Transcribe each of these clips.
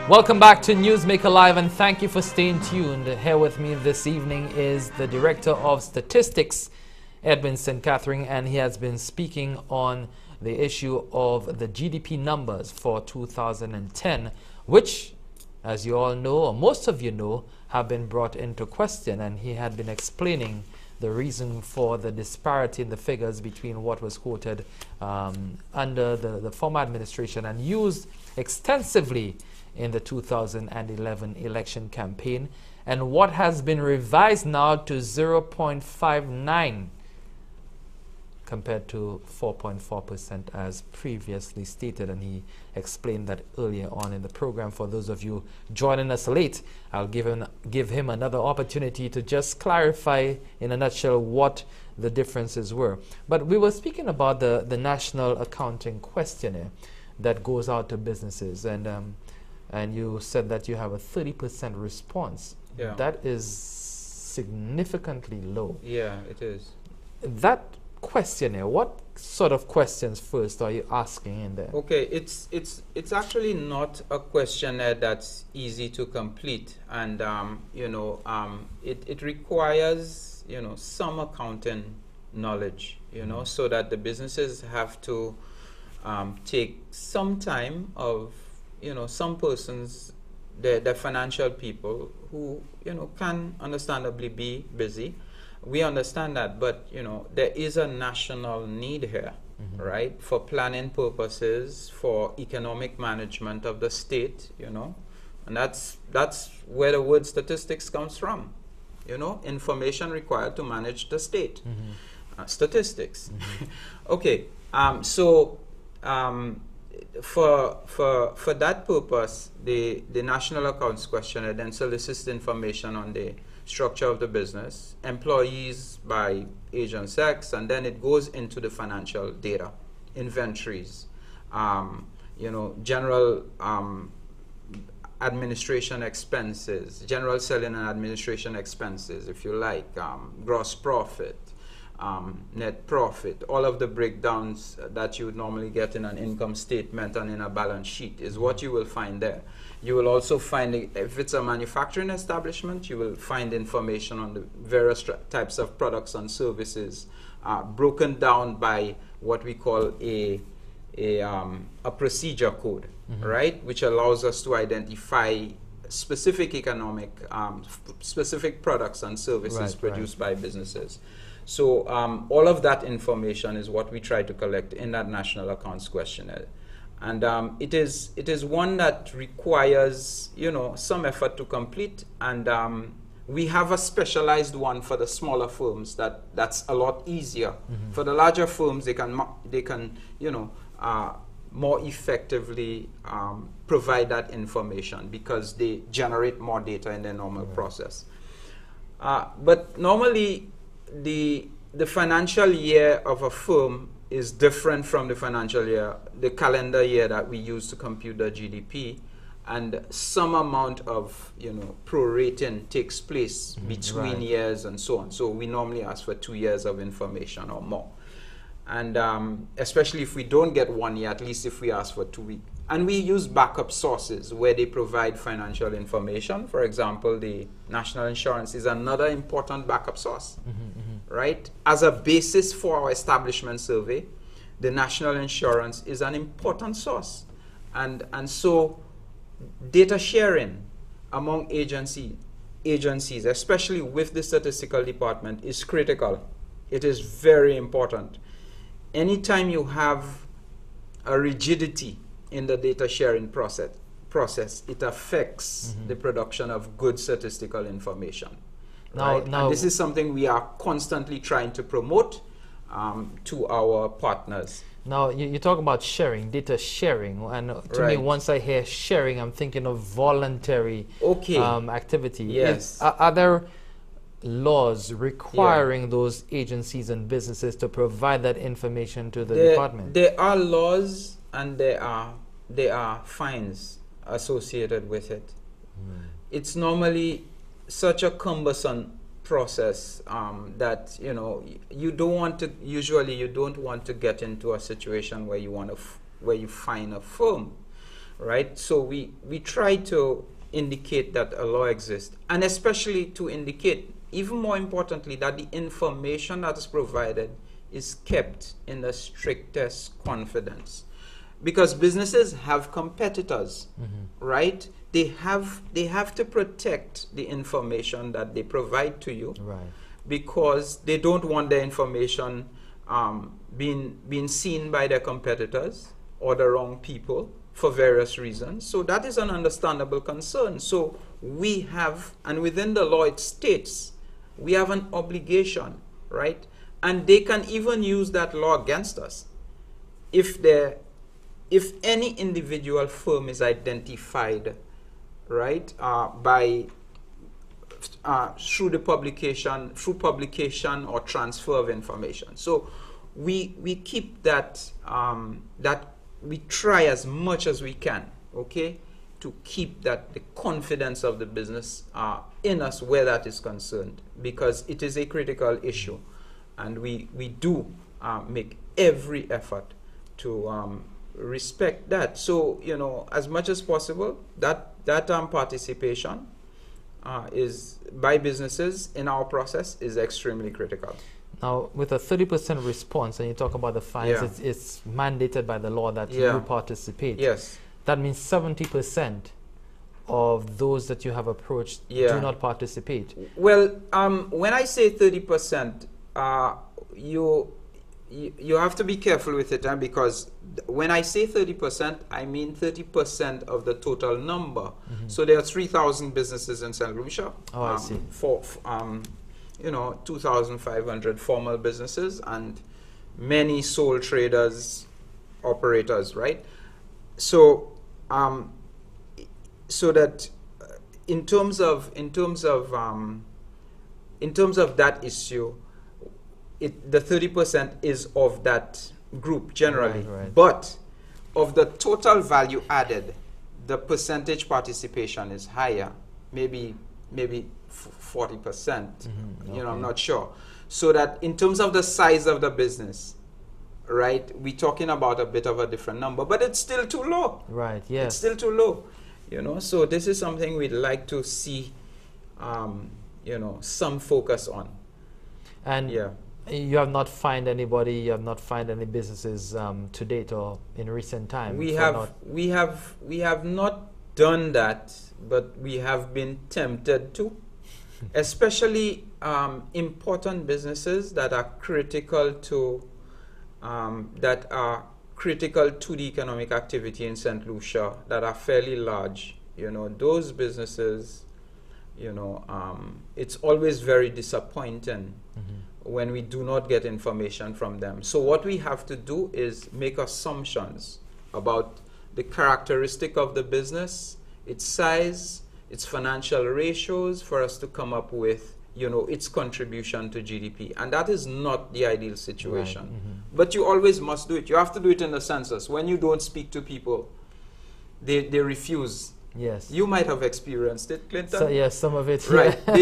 Welcome back to Newsmaker Live, and thank you for staying tuned. Here with me this evening is the Director of Statistics, Edwin St. Catherine, and he has been speaking on the issue of the GDP numbers for 2010, which, as you all know, or most of you know, have been brought into question, and he had been explaining the reason for the disparity in the figures between what was quoted under the former administration and used extensively in the 2011 election campaign, and what has been revised now to 0.59 compared to 4.4% as previously stated. And he explained that earlier on in the program. For those of you joining us late, I'll give him another opportunity to just clarify in a nutshell what the differences were. But we were speaking about the National Accounting Questionnaire that goes out to businesses, and you said that you have a 30% response. Yeah. That is significantly low. Yeah, it is. That questionnaire, what sort of questions first are you asking in there? Okay, it's actually not a questionnaire that's easy to complete, and it requires some accounting knowledge, so that the businesses have to take some time of some persons, they're financial people who, can understandably be busy. We understand that, but, there is a national need here, right? For planning purposes, for economic management of the state, and that's where the word statistics comes from, information required to manage the state. Statistics. Okay, for that purpose, the National Accounts Questionnaire then solicits information on the structure of the business, employees by age and sex, and then it goes into the financial data, inventories, general administration expenses, general selling and administration expenses, if you like, gross profit, net profit, all of the breakdowns that you would normally get in an income statement and in a balance sheet is what you will find there. You will also find, if it's a manufacturing establishment, you will find information on the various types of products and services broken down by what we call a procedure code, right, which allows us to identify specific economic, specific products and services produced by businesses. So all of that information is what we try to collect in that National Accounts Questionnaire. And it is one that requires, some effort to complete. And we have a specialized one for the smaller firms that's a lot easier. For the larger firms, they can more effectively provide that information because they generate more data in their normal process. But normally, the financial year of a firm is different from the financial year, the calendar year that we use to compute the GDP, and some amount of prorating takes place between years and so on. So we normally ask for 2 years of information or more, and especially if we don't get 1 year, at least if we ask for 2 weeks. And we use backup sources where they provide financial information. For example, the National Insurance is another important backup source, right? As a basis for our establishment survey, the National Insurance is an important source. And so data sharing among agencies, especially with the statistical department, is critical. It is very important. Anytime you have a rigidity in the data sharing process, it affects the production of good statistical information. Right? And this is something we are constantly trying to promote to our partners. Now, you talk about sharing, data sharing, and to me, once I hear sharing, I'm thinking of voluntary activity. Yes. Are there laws requiring those agencies and businesses to provide that information to the department? There are laws, and there are fines associated with it. It's normally such a cumbersome process that you don't want to. Usually, you don't want to get into a situation where you fine a firm right? So we try to indicate that a law exists, and especially to indicate, even more importantly, that the information that is provided is kept in the strictest confidence. Because businesses have competitors, right? They have to protect the information that they provide to you, Right. because they don't want their information being seen by their competitors or the wrong people for various reasons. So that is an understandable concern. So we have, and within the law it states, we have an obligation, right? And they can even use that law against us if any individual firm is identified, right, through publication or transfer of information. So we keep that we try as much as we can, okay, to keep that the confidence of the business in us where that is concerned, because it is a critical issue, and we do make every effort to respect that. So, you know, as much as possible, that participation is by businesses in our process is extremely critical. Now, with a 30% response, and you talk about the fines, Yeah. it's mandated by the law that Yeah. you participate. Yes. That means 70% of those that you have approached Yeah. do not participate. Well, when I say 30%, you have to be careful with it, because when I say 30%, I mean 30% of the total number. So there are 3,000 businesses in St. Lucia. Oh, I see. For 2,500 formal businesses and many sole traders, operators, right? So, so that in terms of that issue, the 30% is of that group generally. Right. But of the total value added, the percentage participation is higher, maybe 40%. You know, I'm not sure. So that in terms of the size of the business, right, we're talking about a bit of a different number, but it's still too low. Right, yes. It's still too low, you know. So this is something we'd like to see, you know, some focus on. And Yeah. you have not fined anybody, you have not fined any businesses to date or in recent time? We have not done that, but we have been tempted to, especially important businesses that are critical to the economic activity in St. Lucia, that are fairly large. You know, those businesses, you know, it's always very disappointing when we do not get information from them. So what we have to do is make assumptions about the characteristic of the business, its size, its financial ratios, for us to come up with, you know, its contribution to GDP. And that is not the ideal situation. Right. But you always must do it. You have to do it in the census. When you don't speak to people, they refuse. Yes. You might have experienced it, Clinton. So, yes, some of it. Right. Yeah.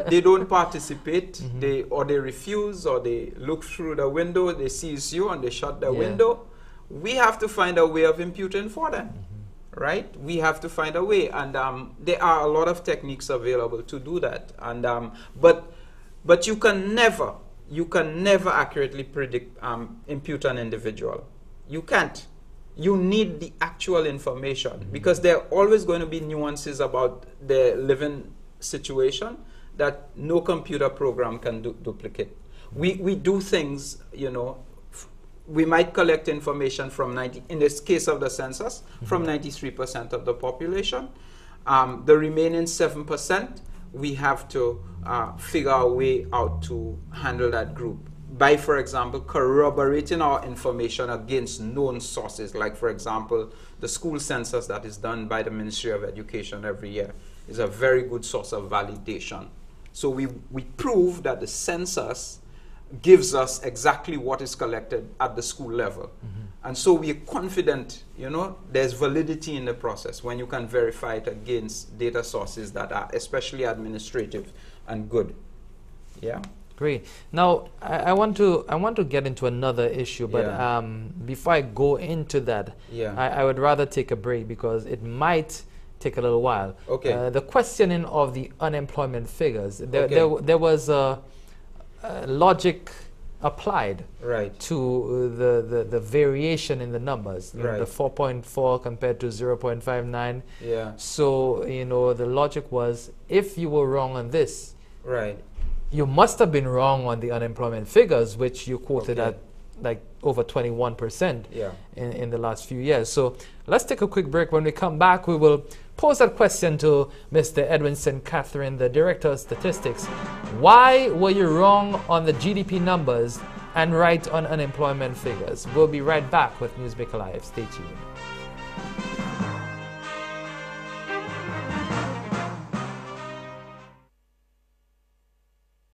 They don't participate. They refuse, or they look through the window, they seize you and they shut the window. We have to find a way of imputing for them. Right? We have to find a way, and there are a lot of techniques available to do that. And but you can never accurately predict impute an individual. You can't. You need the actual information, because there are always going to be nuances about their living situation that no computer program can duplicate. We do things, you know. We might collect information from in this case of the census, from 93% of the population. The remaining 7%, we have to figure a way out to handle that group by, for example, corroborating our information against known sources. Like, for example, the school census that is done by the Ministry of Education every year is a very good source of validation. So we prove that the census gives us exactly what is collected at the school level. And so we are confident, you know, there's validity in the process when you can verify it against data sources that are especially administrative and good. Yeah. Great. Now, I want to get into another issue, but Yeah. before I go into that, Yeah. I would rather take a break because it might take a little while. Okay. The questioning of the unemployment figures, Okay. there was a logic applied Right. to the variation in the numbers. You know, Right. the 4.4 compared to 0.59. Yeah. So, you know, the logic was if you were wrong on this, Right. you must have been wrong on the unemployment figures, which you quoted Okay. at like over 21% Yeah. in the last few years. So let's take a quick break. When we come back, we will pose that question to Mr. Edwin St. Catherine, the Director of Statistics. Why were you wrong on the GDP numbers and right on unemployment figures? We'll be right back with Newsmaker Live. Stay tuned.